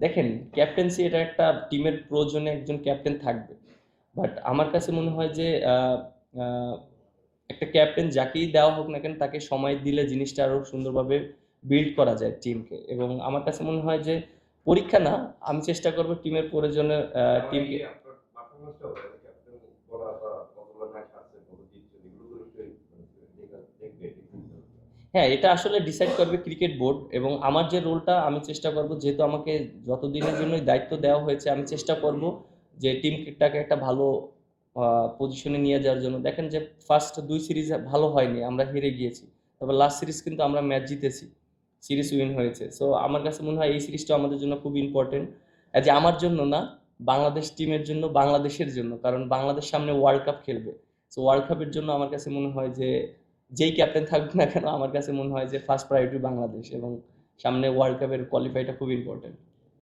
দেখেন, ক্যাপ্টেন্সি এটা একটা টিমের প্রয়োজনে একজন ক্যাপ্টেন থাকবে। বাট আমার কাছে মনে হয় যে একটা ক্যাপ্টেন যাকেই দেওয়া হোক না কেন তাকে সময় দিলে জিনিসটা আরো সুন্দরভাবে বিল্ড করা যায় টিমকে। এবং আমার কাছে মনে হয় যে পরীক্ষা না, আমি চেষ্টা করব টিমের প্রয়োজনে টিমকে। হ্যাঁ, এটা আসলে ডিসাইড করবে ক্রিকেট বোর্ড। এবং আমার যে রোলটা আমি চেষ্টা করব, যেহেতু আমাকে যতদিনের জন্যই দায়িত্ব দেওয়া হয়েছে, আমি চেষ্টা করব যে টিমটাকে একটা ভালো পজিশনে নিয়ে যাওয়ার জন্য। দেখেন যে ফার্স্ট 2 সিরিজ ভালো হয়নি, আমরা হেরে গিয়েছি। তবে লাস্ট সিরিজ কিন্তু আমরা ম্যাচ জিতেছি, সিরিজ উইন হয়েছে। সো আমার কাছে মনে হয় এই সিরিজটা আমাদের জন্য খুব ইম্পর্টেন্ট। যে আমার জন্য না, বাংলাদেশ টিমের জন্য, বাংলাদেশের জন্য। কারণ বাংলাদেশ সামনে ওয়ার্ল্ড কাপ খেলবে। সো ওয়ার্ল্ড কাপের জন্য আমার কাছে মনে হয় যে যেই ক্যাপ্টেন থাকুক না কেন, আমার কাছে মনে হয় যে ফার্স্ট প্রায়োরিটি বাংলাদেশ। এবং সামনে ওয়ার্ল্ড কাপের কোয়ালিফাইটা খুব ইম্পর্টেন্ট।